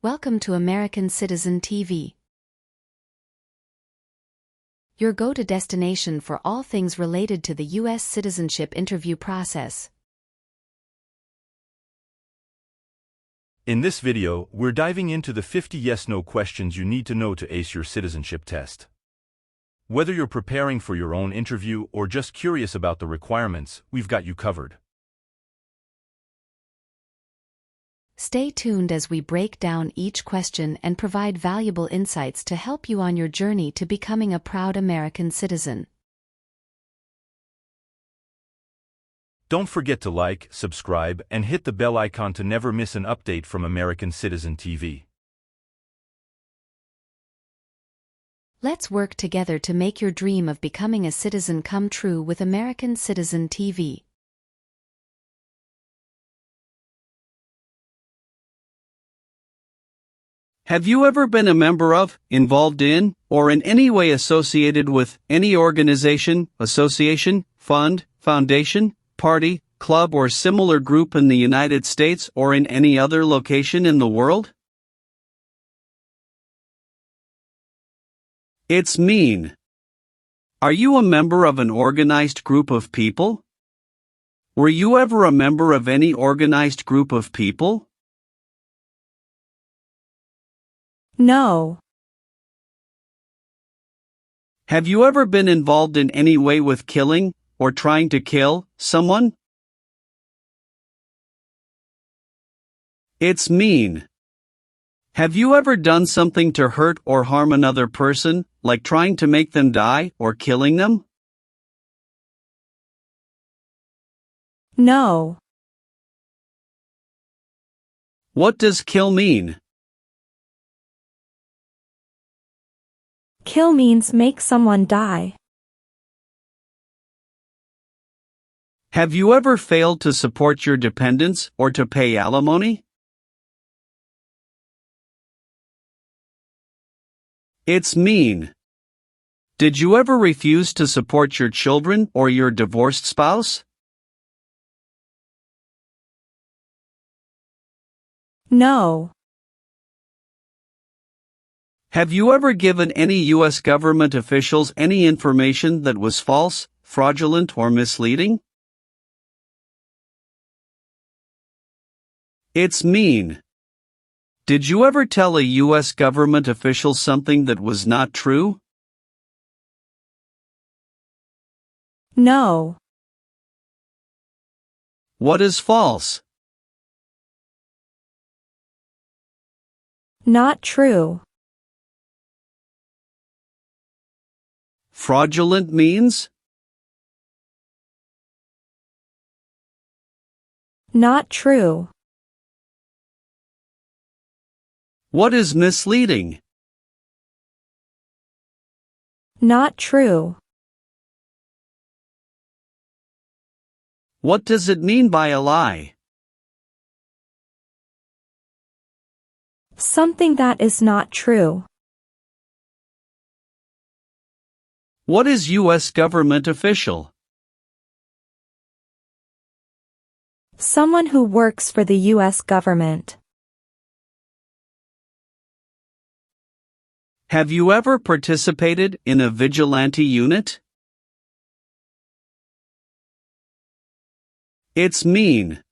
Welcome to American Citizen TV, your go-to destination for all things related to the US citizenship interview process. In this video, we're diving into the 50 yes-no questions you need to know to ace your citizenship test. Whether you're preparing for your own interview or just curious about the requirements, we've got you covered. Stay tuned as we break down each question and provide valuable insights to help you on your journey to becoming a proud American citizen. Don't forget to like, subscribe, and hit the bell icon to never miss an update from American Citizen TV. Let's work together to make your dream of becoming a citizen come true with American Citizen TV. Have you ever been a member of, involved in, or in any way associated with any organization, association, fund, foundation, party, club, or similar group in the United States or in any other location in the world? It's mean. Are you a member of an organized group of people? Were you ever a member of any organized group of people? No. Have you ever been involved in any way with killing, or trying to kill, someone? It's mean. Have you ever done something to hurt or harm another person, like trying to make them die or killing them? No. What does kill mean? Kill means make someone die. Have you ever failed to support your dependents or to pay alimony? It's mean. Did you ever refuse to support your children or your divorced spouse? No. Have you ever given any U.S. government officials any information that was false, fraudulent, or misleading? It's mean. Did you ever tell a U.S. government official something that was not true? No. What is false? Not true. Fraudulent means? Not true. What is misleading? Not true. What does it mean by a lie? Something that is not true. What is U.S. government official? Someone who works for the U.S. government. Have you ever participated in a vigilante unit? It's mean.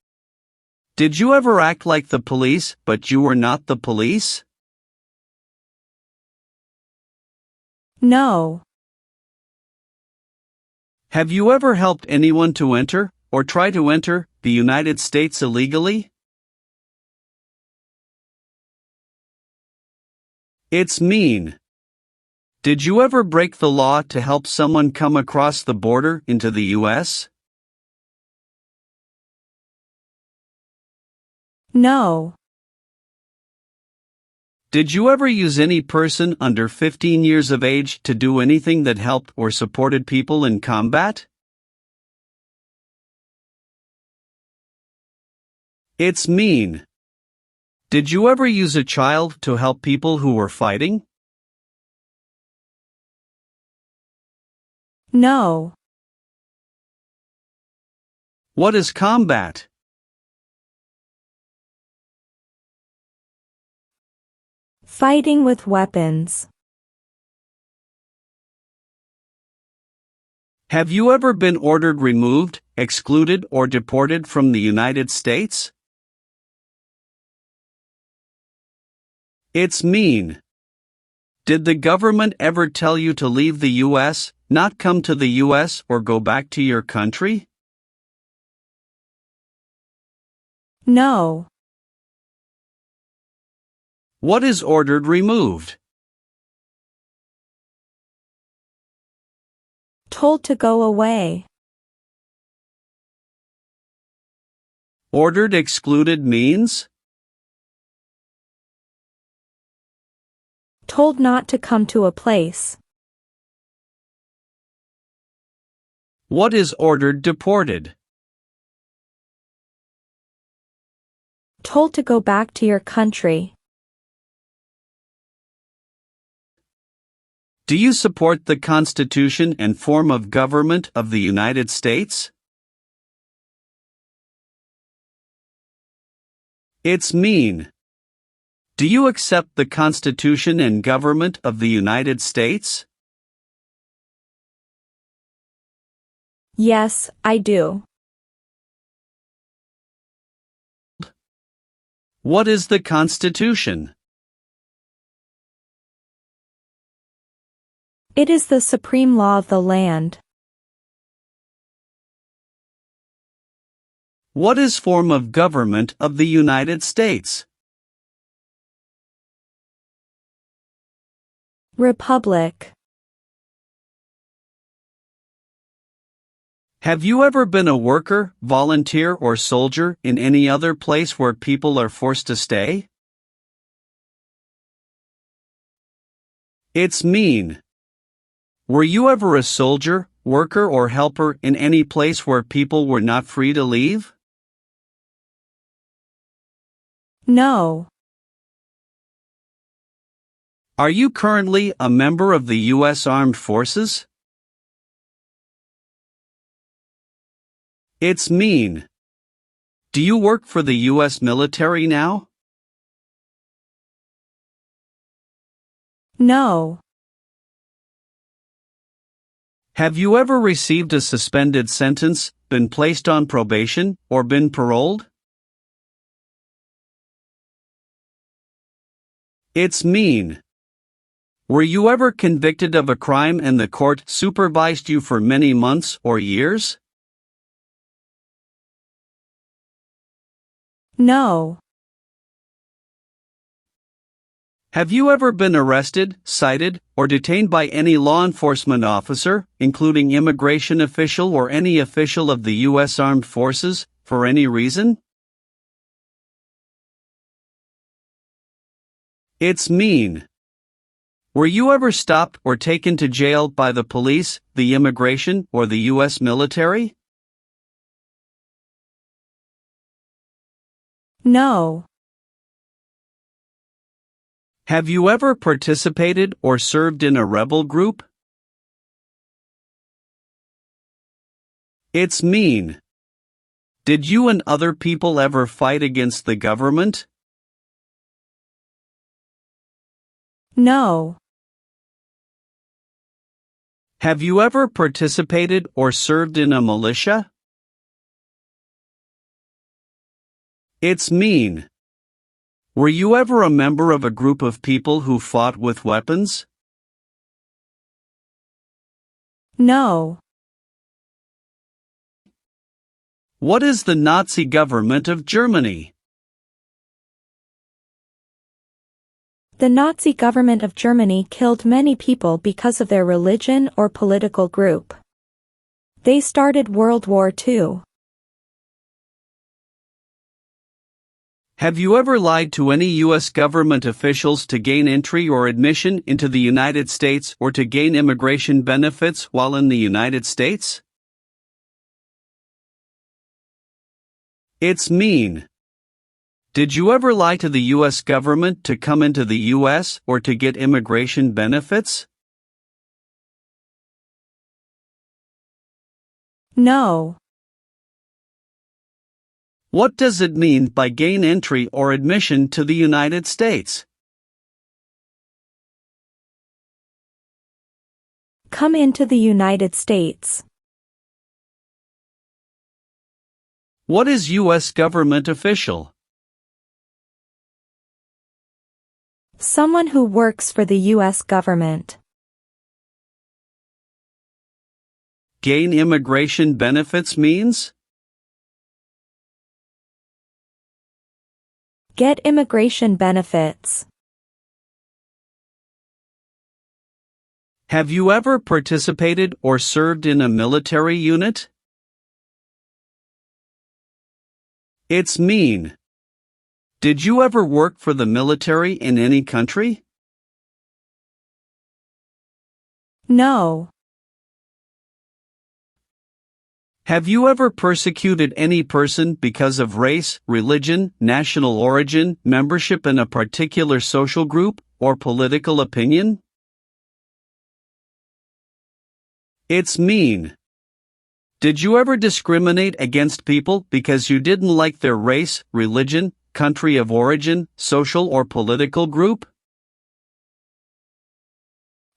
Did you ever act like the police, but you were not the police? No. Have you ever helped anyone to enter, or try to enter, the United States illegally? It's mean. Did you ever break the law to help someone come across the border into the U.S.? No. Did you ever use any person under 15 years of age to do anything that helped or supported people in combat? It's mean. Did you ever use a child to help people who were fighting? No. What is combat? Fighting with weapons. Have you ever been ordered removed, excluded, or deported from the United States? It's mean. Did the government ever tell you to leave the U.S., not come to the U.S., or go back to your country? No. What is ordered removed? Told to go away. Ordered excluded means? Told not to come to a place. What is ordered deported? Told to go back to your country. Do you support the Constitution and form of government of the United States? It's mean. Do you accept the Constitution and government of the United States? Yes, I do. What is the Constitution? It is the supreme law of the land. What is form of government of the United States? Republic. Have you ever been a worker, volunteer, or soldier in any other place where people are forced to stay? It's mean. Were you ever a soldier, worker, or helper in any place where people were not free to leave? No. Are you currently a member of the U.S. Armed Forces? It's mean. Do you work for the U.S. military now? No. Have you ever received a suspended sentence, been placed on probation, or been paroled? It's mean. Were you ever convicted of a crime and the court supervised you for many months or years? No. Have you ever been arrested, cited, or detained by any law enforcement officer, including immigration official or any official of the U.S. Armed Forces, for any reason? It's mean. Were you ever stopped or taken to jail by the police, the immigration, or the U.S. military? No. Have you ever participated or served in a rebel group? It's mean. Did you and other people ever fight against the government? No. Have you ever participated or served in a militia? It's mean. Were you ever a member of a group of people who fought with weapons? No. What is the Nazi government of Germany? The Nazi government of Germany killed many people because of their religion or political group. They started World War II. Have you ever lied to any U.S. government officials to gain entry or admission into the United States or to gain immigration benefits while in the United States? It's mean. Did you ever lie to the U.S. government to come into the U.S. or to get immigration benefits? No. What does it mean by gain entry or admission to the United States? Come into the United States. What is U.S. government official? Someone who works for the U.S. government. Gain immigration benefits means? Get immigration benefits. Have you ever participated or served in a military unit? It's mean. Did you ever work for the military in any country? No. Have you ever persecuted any person because of race, religion, national origin, membership in a particular social group, or political opinion? It's mean. Did you ever discriminate against people because you didn't like their race, religion, country of origin, social or political group?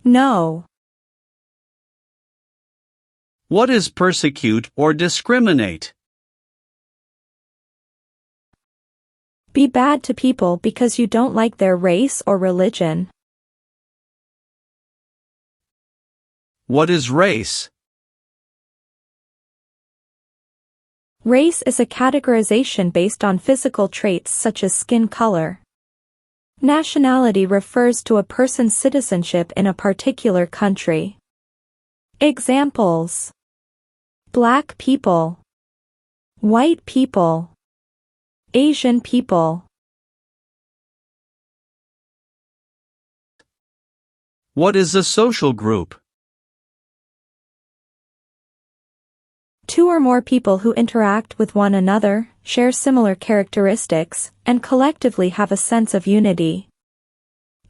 No. What is persecute or discriminate? Be bad to people because you don't like their race or religion. What is race? Race is a categorization based on physical traits such as skin color. Nationality refers to a person's citizenship in a particular country. Examples: Black people, white people, Asian people. What is a social group? Two or more people who interact with one another, share similar characteristics, and collectively have a sense of unity.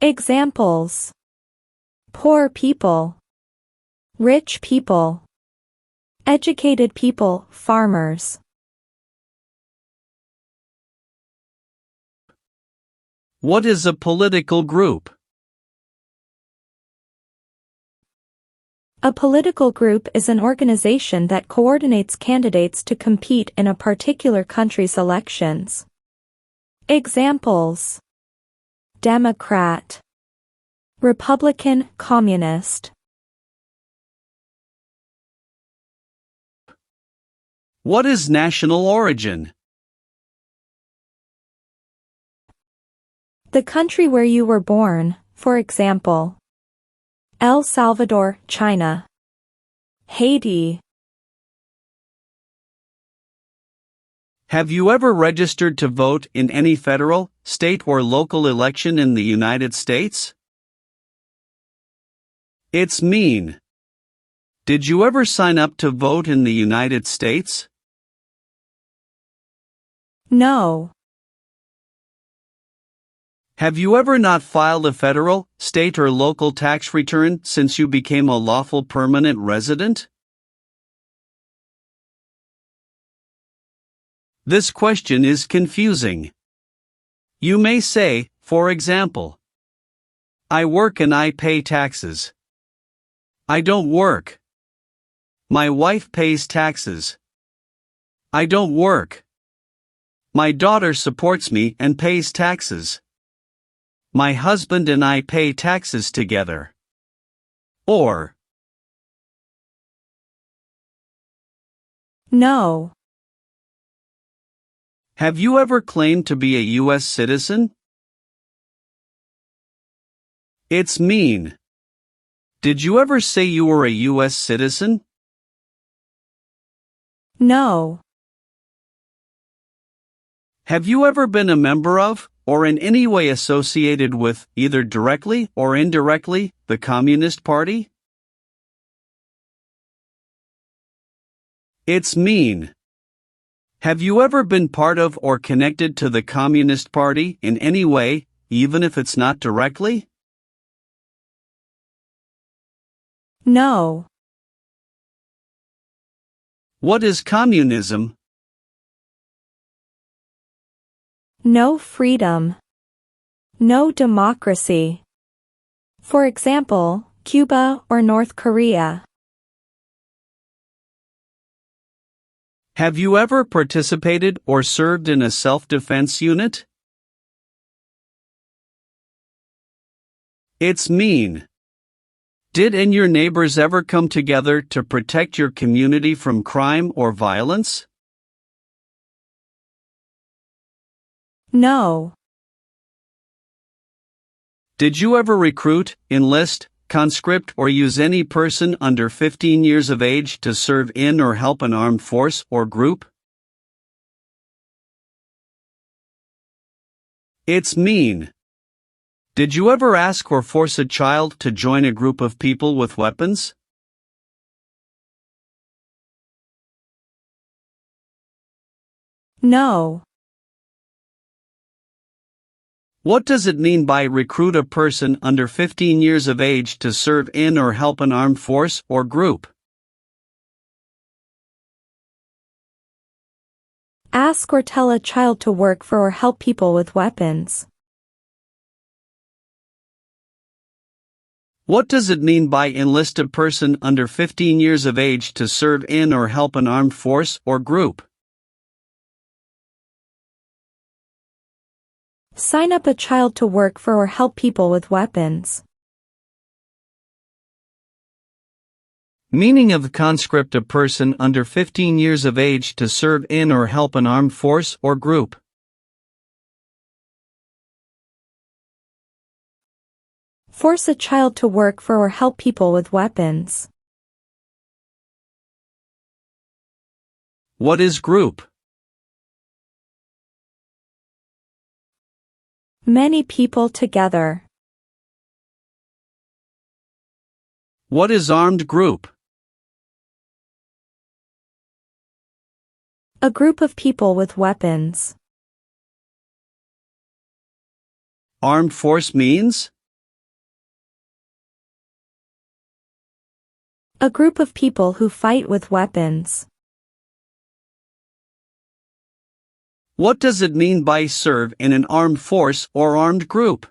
Examples: poor people, rich people, educated people, farmers. What is a political group? A political group is an organization that coordinates candidates to compete in a particular country's elections. Examples: Democrat, Republican, Communist. What is national origin? The country where you were born, for example, El Salvador, China, Haiti. Have you ever registered to vote in any federal, state or local election in the United States? It's mean. Did you ever sign up to vote in the United States? No. Have you ever not filed a federal, state or local tax return since you became a lawful permanent resident? This question is confusing. You may say, for example, I work and I pay taxes. I don't work. My wife pays taxes. I don't work. My daughter supports me and pays taxes. My husband and I pay taxes together. Or, No. have you ever claimed to be a US citizen? It's mean. Did you ever say you were a US citizen? No. Have you ever been a member of, or in any way associated with, either directly or indirectly, the Communist Party? It's mean. Have you ever been part of or connected to the Communist Party in any way, even if it's not directly? No. What is communism? No freedom. No democracy. For example, Cuba or North Korea? Have you ever participated or served in a self-defense unit? It's mean. Did and your neighbors ever come together to protect your community from crime or violence? No. Did you ever recruit, enlist, conscript or use any person under 15 years of age to serve in or help an armed force or group? It's mean. Did you ever ask or force a child to join a group of people with weapons? No. What does it mean by recruit a person under 15 years of age to serve in or help an armed force or group? Ask or tell a child to work for or help people with weapons. What does it mean by enlist a person under 15 years of age to serve in or help an armed force or group? Sign up a child to work for or help people with weapons. Meaning of conscript a person under 15 years of age to serve in or help an armed force or group. Force a child to work for or help people with weapons. What is group? Many people together. What is armed group? A group of people with weapons. Armed force means? A group of people who fight with weapons. What does it mean by serve in an armed force or armed group?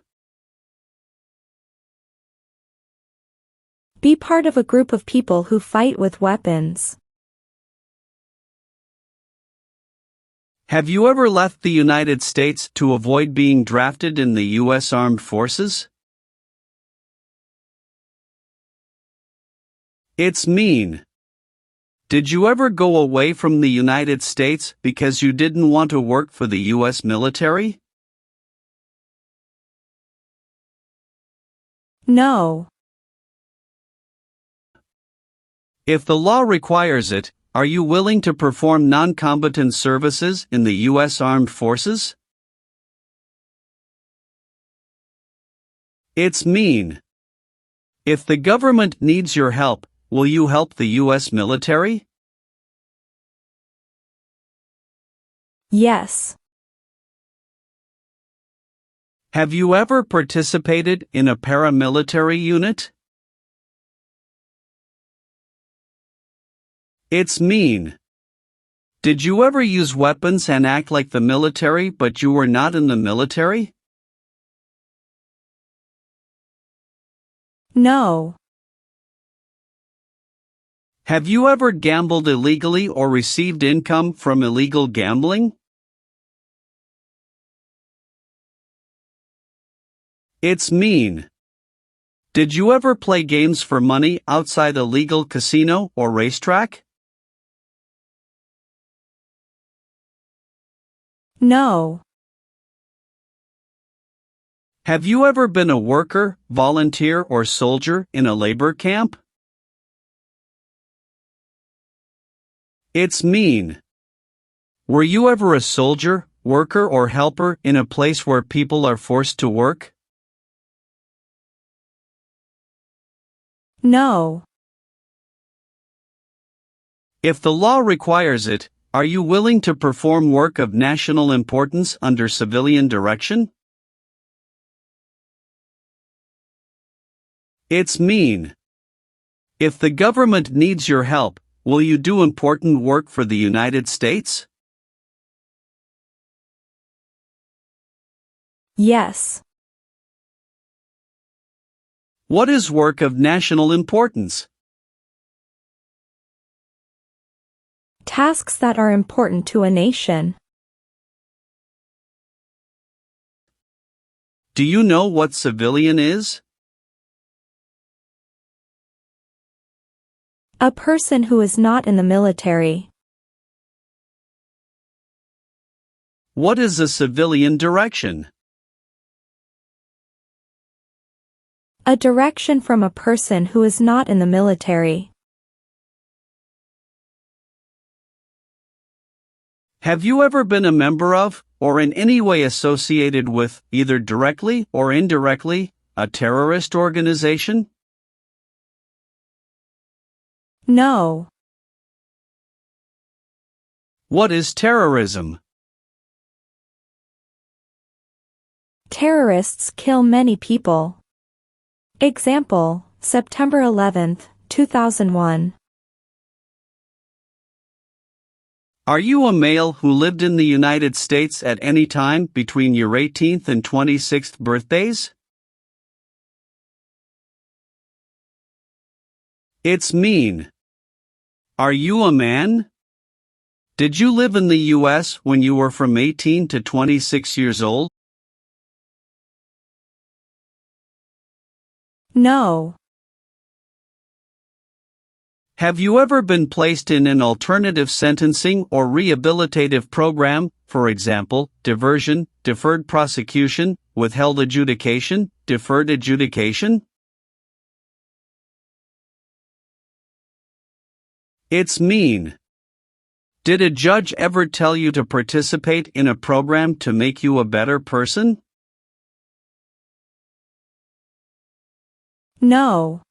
Be part of a group of people who fight with weapons. Have you ever left the United States to avoid being drafted in the U.S. Armed Forces? It's mean. Did you ever go away from the United States because you didn't want to work for the U.S. military? No. If the law requires it, are you willing to perform non-combatant services in the U.S. Armed Forces? It's mean. If the government needs your help, will you help the U.S. military? Yes. Have you ever participated in a paramilitary unit? It's mean. Did you ever use weapons and act like the military but you were not in the military? No. Have you ever gambled illegally or received income from illegal gambling? It's mean. Did you ever play games for money outside a legal casino or racetrack? No. Have you ever been a worker, volunteer, or soldier in a labor camp? It's mean. Were you ever a soldier, worker, or helper in a place where people are forced to work? No. If the law requires it, are you willing to perform work of national importance under civilian direction? It's mean. If the government needs your help, will you do important work for the United States? Yes. What is work of national importance? Tasks that are important to a nation. Do you know what civilian is? A person who is not in the military. What is a civilian direction? A direction from a person who is not in the military. Have you ever been a member of, or in any way associated with, either directly or indirectly, a terrorist organization? No. What is terrorism? Terrorists kill many people. Example, September 11, 2001. Are you a male who lived in the United States at any time between your 18th and 26th birthdays? It's mean. Are you a man? Did you live in the US when you were from 18 to 26 years old? No. Have you ever been placed in an alternative sentencing or rehabilitative program, for example, diversion, deferred prosecution, withheld adjudication, deferred adjudication? It's mean. Did a judge ever tell you to participate in a program to make you a better person? No.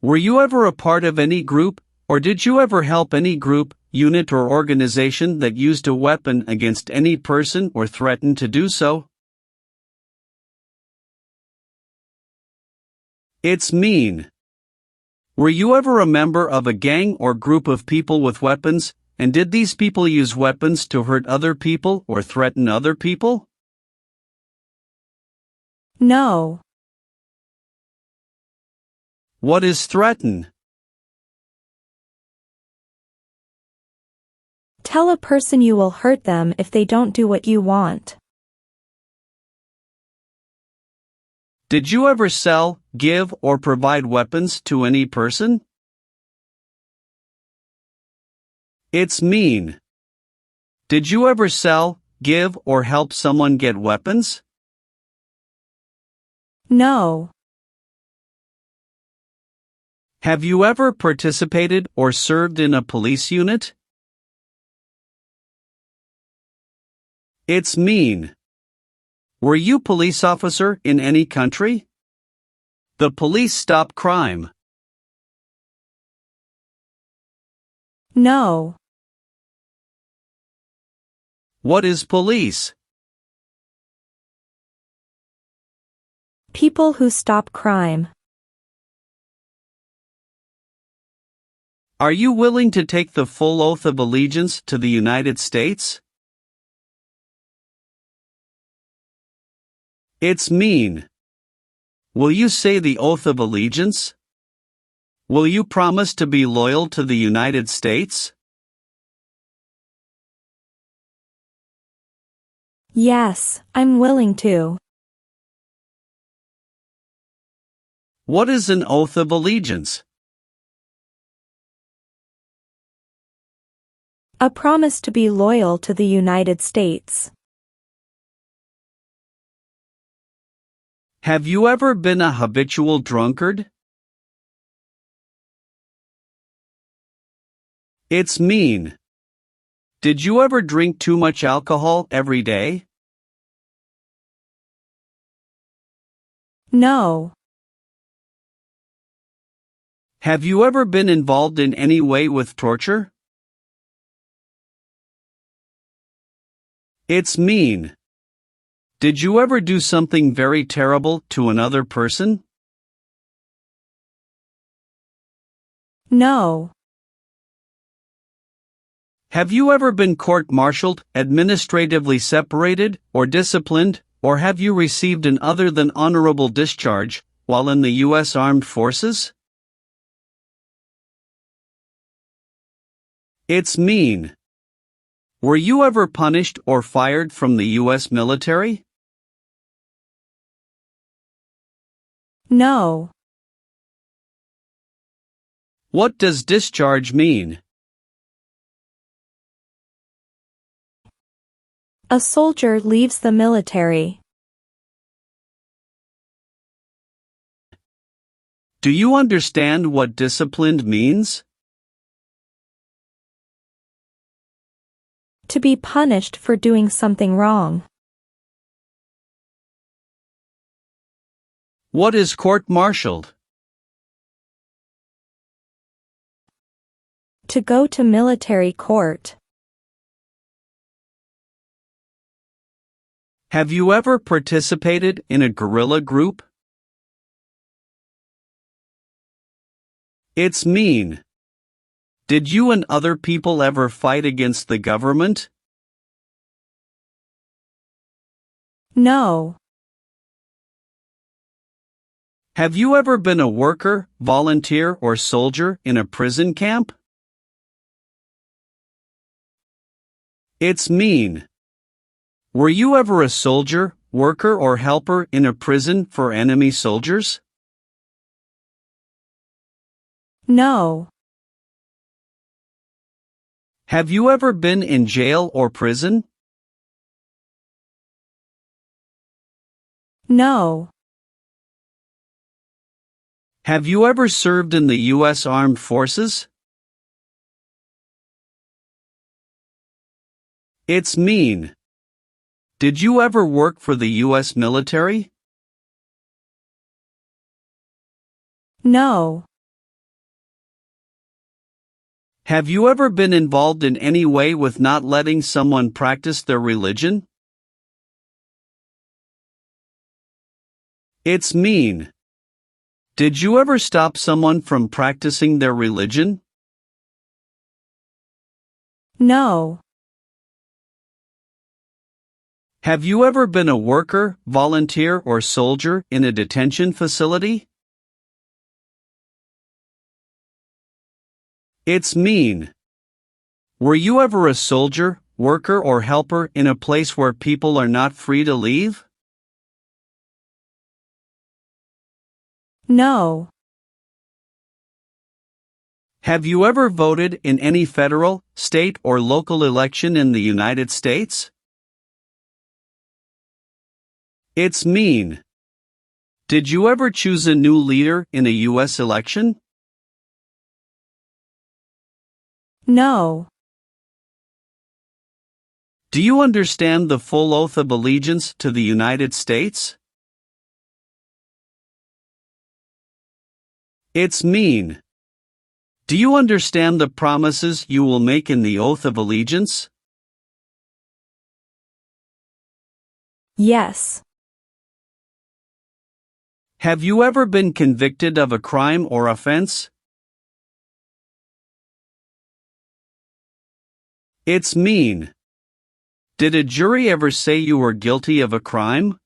Were you ever a part of any group, or did you ever help any group, unit or organization that used a weapon against any person or threatened to do so? It's mean. Were you ever a member of a gang or group of people with weapons, and did these people use weapons to hurt other people or threaten other people? No. What is threaten? Tell a person you will hurt them if they don't do what you want. Did you ever sell, give, or provide weapons to any person? It's mean. Did you ever sell, give, or help someone get weapons? No. Have you ever participated or served in a police unit? It's mean. Were you police officer in any country? The police stop crime. No. What is police? People who stop crime. Are you willing to take the full oath of allegiance to the United States? It's mean. Will you say the oath of allegiance? Will you promise to be loyal to the United States? Yes, I'm willing to. What is an oath of allegiance? A promise to be loyal to the United States. Have you ever been a habitual drunkard? It's mean. Did you ever drink too much alcohol every day? No. Have you ever been involved in any way with torture? It's mean. Did you ever do something very terrible to another person? No. Have you ever been court-martialed, administratively separated, or disciplined, Or have you received an other than honorable discharge while in the U.S. Armed Forces? It's mean. Were you ever punished or fired from the U.S. military? No. What does discharge mean? A soldier leaves the military. Do you understand what disciplined means? To be punished for doing something wrong. What is court-martialed? To go to military court. Have you ever participated in a guerrilla group? It's mean. Did you and other people ever fight against the government? No. Have you ever been a worker, volunteer, or soldier in a prison camp? It's mean. Were you ever a soldier, worker, or helper in a prison for enemy soldiers? No. Have you ever been in jail or prison? No. Have you ever served in the U.S. Armed Forces? It's mean. Did you ever work for the U.S. military? No. Have you ever been involved in any way with not letting someone practice their religion? It's mean. Did you ever stop someone from practicing their religion? No. Have you ever been a worker, volunteer, or soldier in a detention facility? It's mean. Were you ever a soldier, worker, or helper in a place where people are not free to leave? No. Have you ever voted in any federal, state, or local election in the United States? It's mean. Did you ever choose a new leader in a U.S. election? No. Do you understand the full oath of allegiance to the United States? It's mean. Do you understand the promises you will make in the oath of allegiance? Yes. Have you ever been convicted of a crime or offense? It's mean. Did a jury ever say you were guilty of a crime?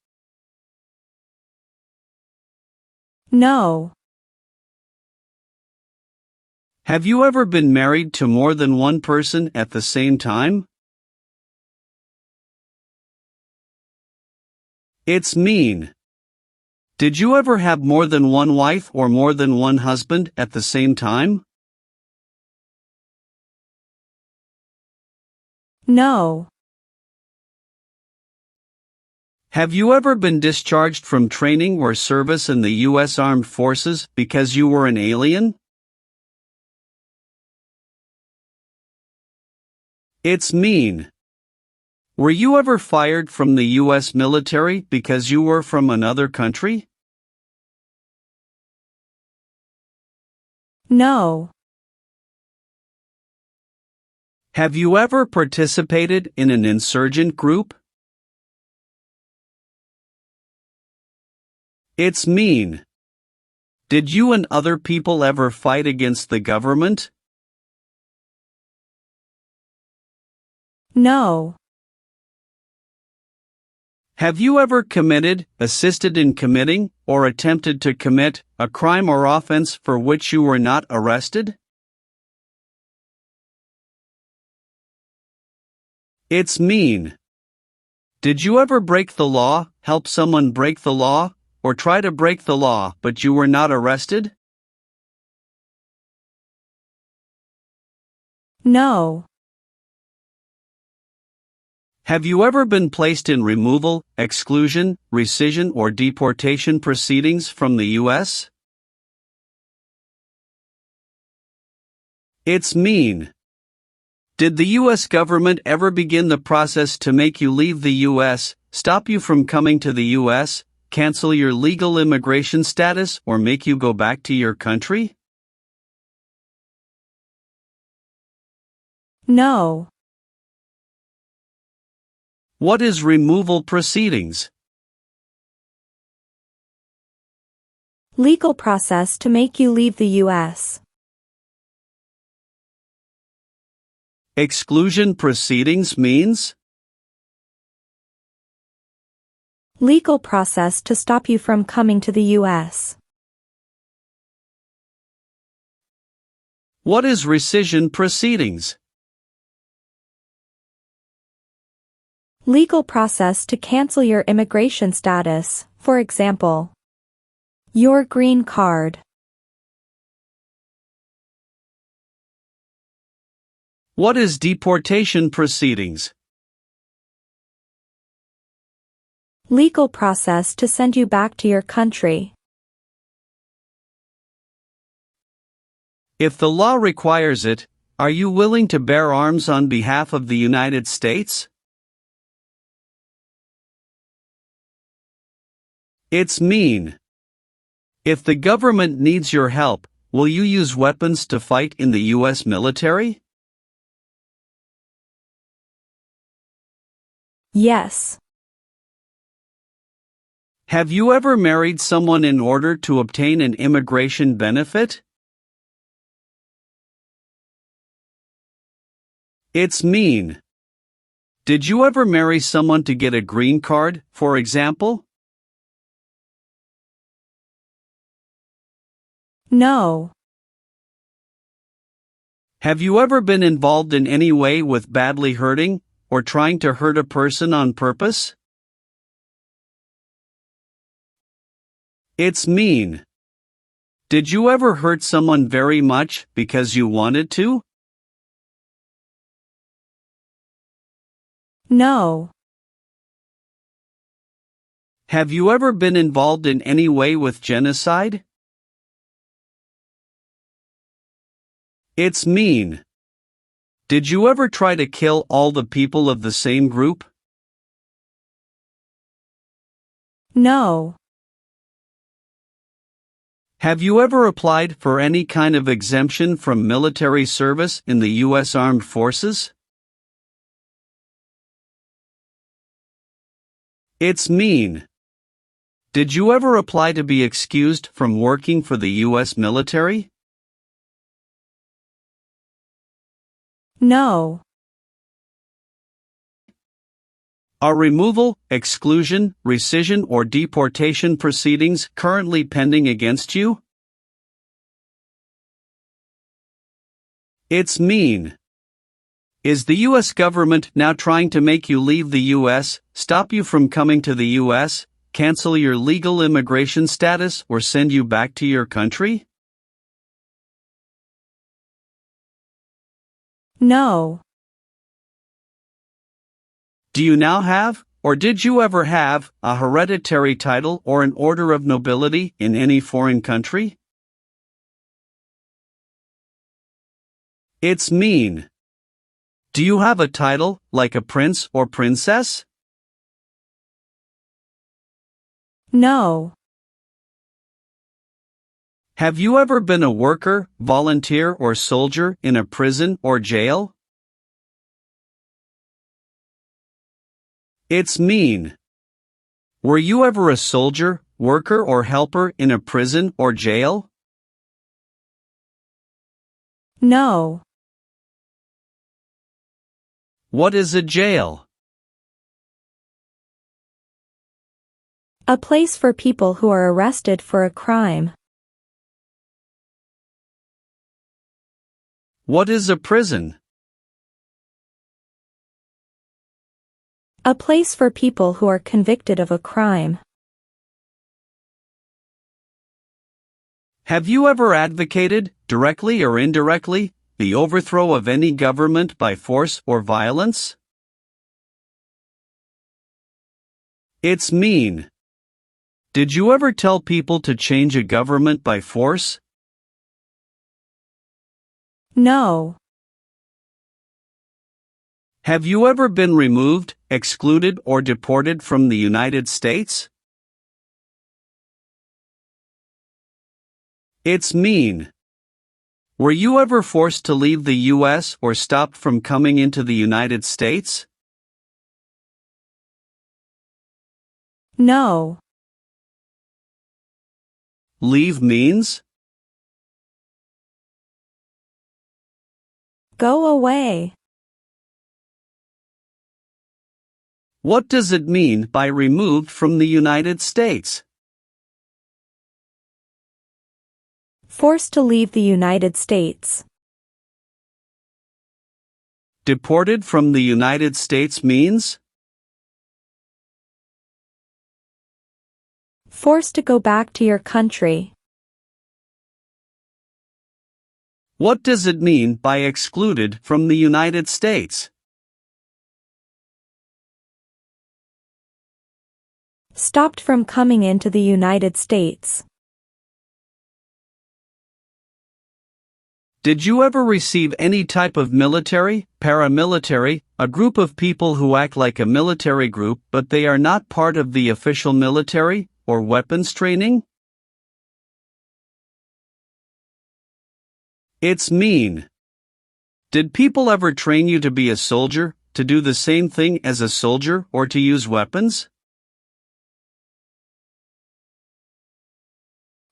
No. Have you ever been married to more than one person at the same time? It's mean. Did you ever have more than one wife or more than one husband at the same time? No. Have you ever been discharged from training or service in the U.S. Armed Forces because you were an alien? It's mean. Were you ever fired from the U.S. military because you were from another country? No. Have you ever participated in an insurgent group? It's mean. Did you and other people ever fight against the government? No. Have you ever committed, assisted in committing, or attempted to commit a crime or offense for which you were not arrested? It's mean. Did you ever break the law, help someone break the law, or try to break the law but you were not arrested? No. Have you ever been placed in removal, exclusion, rescission, or deportation proceedings from the U.S.? It's mean. Did the U.S. government ever begin the process to make you leave the U.S., stop you from coming to the U.S., cancel your legal immigration status, or make you go back to your country? No. What is removal proceedings? Legal process to make you leave the U.S. Exclusion proceedings means? Legal process to stop you from coming to the U.S. What is rescission proceedings? Legal process to cancel your immigration status, for example, your green card. What is deportation proceedings? Legal process to send you back to your country. If the law requires it, are you willing to bear arms on behalf of the United States? It's mean. If the government needs your help, will you use weapons to fight in the U.S. military? Yes. Have you ever married someone in order to obtain an immigration benefit? It's mean. Did you ever marry someone to get a green card, for example? No. Have you ever been involved in any way with badly hurting, or trying to hurt a person on purpose? It's mean. Did you ever hurt someone very much because you wanted to? No. Have you ever been involved in any way with genocide? It's mean. Did you ever try to kill all the people of the same group? No. Have you ever applied for any kind of exemption from military service in the U.S. Armed Forces? It's mean. Did you ever apply to be excused from working for the U.S. military? No. Are removal, exclusion, rescission, or deportation proceedings currently pending against you? It's mean. Is the U.S. government now trying to make you leave the U.S., stop you from coming to the U.S., cancel your legal immigration status, or send you back to your country? No. Do you now have, or did you ever have, a hereditary title or an order of nobility in any foreign country? It's mean. Do you have a title, like a prince or princess? No. Have you ever been a worker, volunteer, or soldier in a prison or jail? It's mean. Were you ever a soldier, worker, or helper in a prison or jail? No. What is a jail? A place for people who are arrested for a crime. What is a prison? A place for people who are convicted of a crime. Have you ever advocated, directly or indirectly, the overthrow of any government by force or violence? It's mean. Did you ever tell people to change a government by force? No. Have you ever been removed, excluded, or deported from the United States? It's mean. Were you ever forced to leave the U.S. or stopped from coming into the United States? No. Leave means? Go away. What does it mean by removed from the United States? Forced to leave the United States. Deported from the United States means? Forced to go back to your country. What does it mean by excluded from the United States? Stopped from coming into the United States. Did you ever receive any type of military, paramilitary, a group of people who act like a military group but they are not part of the official military, or weapons training? It's mean. Did people ever train you to be a soldier, to do the same thing as a soldier, or to use weapons?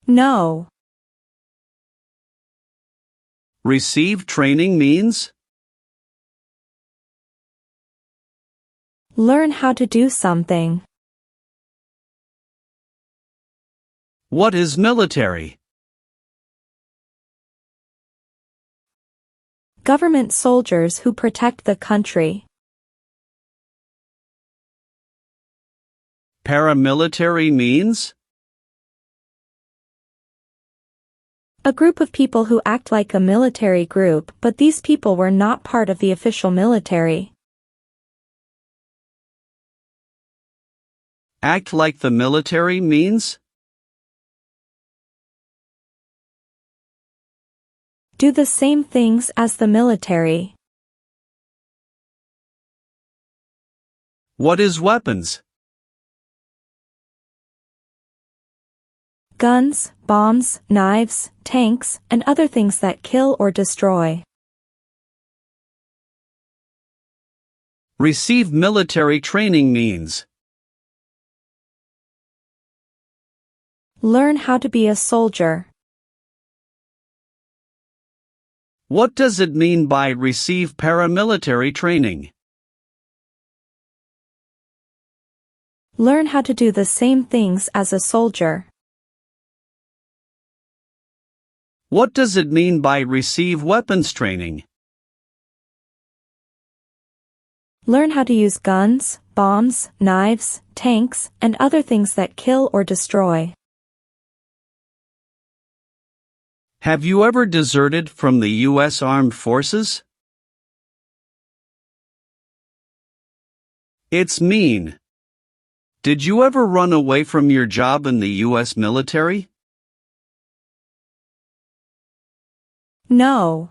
No. Receive training means? Learn how to do something. What is military? Government soldiers who protect the country. Paramilitary means? A group of people who act like a military group, but these people were not part of the official military. Act like the military means? Do the same things as the military. What is weapons? Guns, bombs, knives, tanks, and other things that kill or destroy. Receive military training means? Learn how to be a soldier. What does it mean by receive paramilitary training? Learn how to do the same things as a soldier. What does it mean by receive weapons training? Learn how to use guns, bombs, knives, tanks, and other things that kill or destroy. Have you ever deserted from the U.S. Armed Forces? It's mean. Did you ever run away from your job in the U.S. military? No.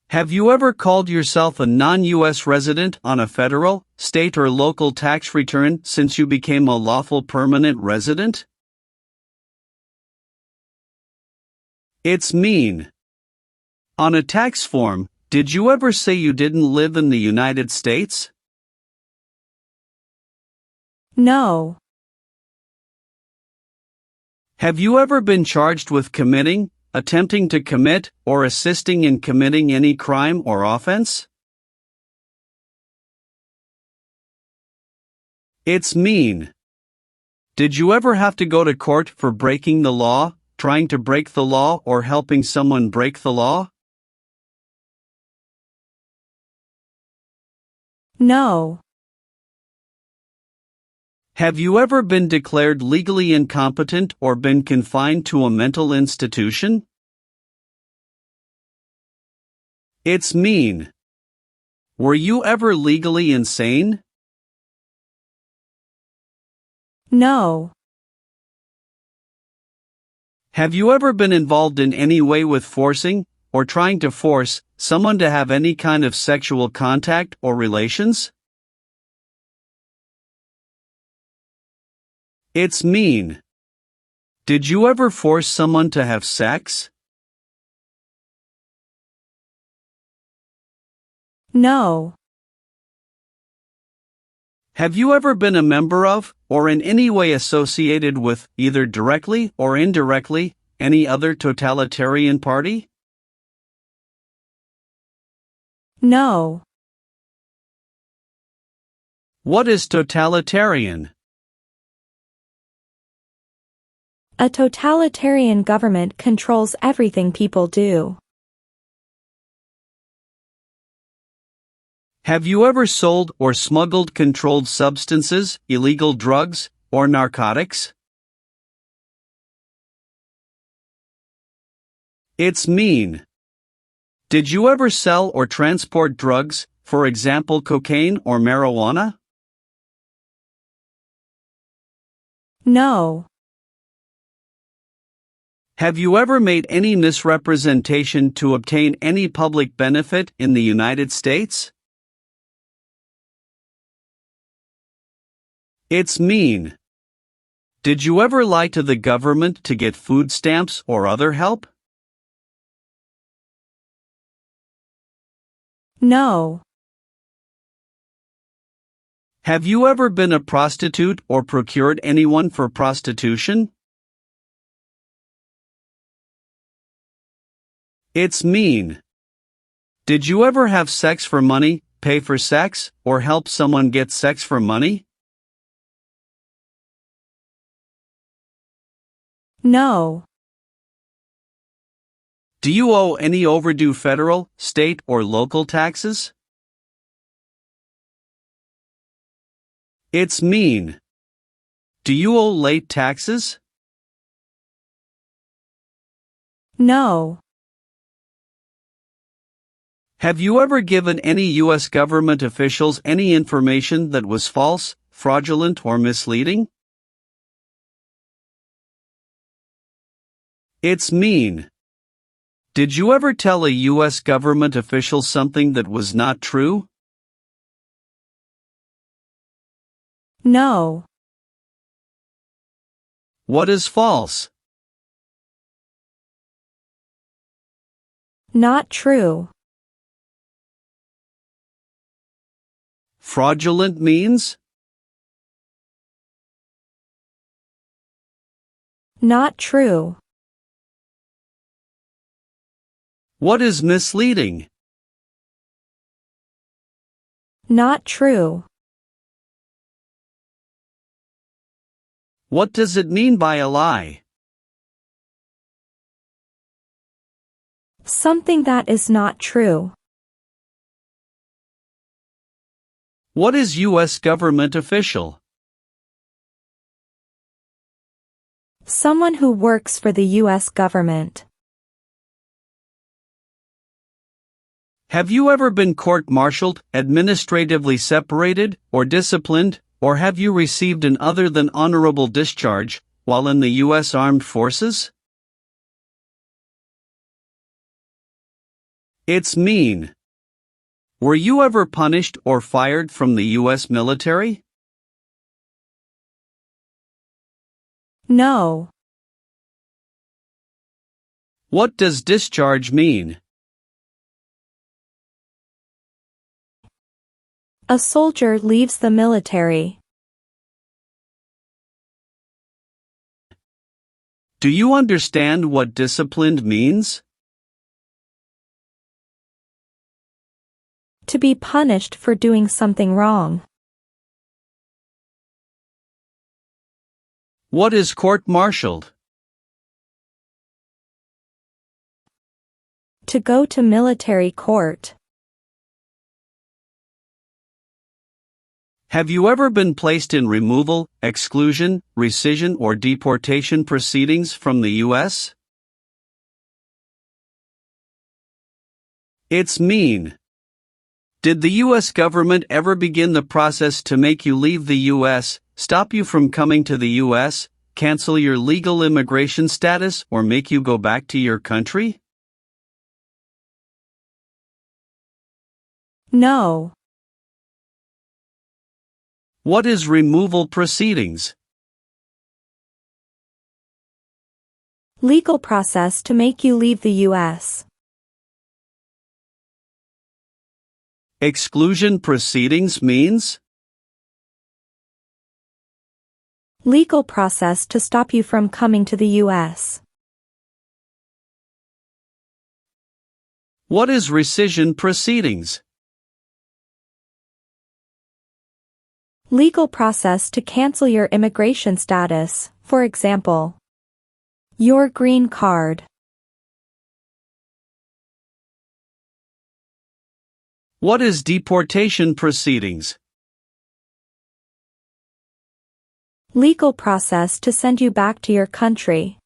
Have you ever called yourself a non-U.S. resident on a federal, state or local tax return since you became a lawful permanent resident? It's mean. On a tax form, did you ever say you didn't live in the United States? No. Have you ever been charged with committing, attempting to commit, or assisting in committing any crime or offense? It's mean. Did you ever have to go to court for breaking the law, trying to break the law, or helping someone break the law? No. Have you ever been declared legally incompetent or been confined to a mental institution? It's mean. Were you ever legally insane? No. Have you ever been involved in any way with forcing, or trying to force, someone to have any kind of sexual contact or relations? It's mean. Did you ever force someone to have sex? No. Have you ever been a member of, or in any way associated with, either directly or indirectly, any other totalitarian party? No. What is totalitarian? A totalitarian government controls everything people do. Have you ever sold or smuggled controlled substances, illegal drugs, or narcotics? It's mean. Did you ever sell or transport drugs, for example cocaine or marijuana? No. Have you ever made any misrepresentation to obtain any public benefit in the United States? It's mean. Did you ever lie to the government to get food stamps or other help? No. Have you ever been a prostitute or procured anyone for prostitution? It's mean. Did you ever have sex for money, pay for sex, or help someone get sex for money? No. Do you owe any overdue federal, state, or local taxes? It's mean. Do you owe late taxes? No. Have you ever given any U.S. government officials any information that was false, fraudulent, or misleading? It's mean. Did you ever tell a U.S. government official something that was not true? No. What is false? Not true. Fraudulent means? Not true. What is misleading? Not true. What does it mean by a lie? Something that is not true. What is U.S. government official? Someone who works for the U.S. government. Have you ever been court-martialed, administratively separated, or disciplined, or have you received an other than honorable discharge while in the U.S. Armed Forces? It's mean. Were you ever punished or fired from the U.S. military? No. What does discharge mean? A soldier leaves the military. Do you understand what disciplined means? To be punished for doing something wrong. What is court-martialed? To go to military court. Have you ever been placed in removal, exclusion, rescission, or deportation proceedings from the U.S.? It's mean. Did the U.S. government ever begin the process to make you leave the U.S., stop you from coming to the U.S., cancel your legal immigration status, or make you go back to your country? No. What is removal proceedings? Legal process to make you leave the U.S. Exclusion proceedings means? Legal process to stop you from coming to the U.S. What is rescission proceedings? Legal process to cancel your immigration status, for example, your green card. What is deportation proceedings? Legal process to send you back to your country.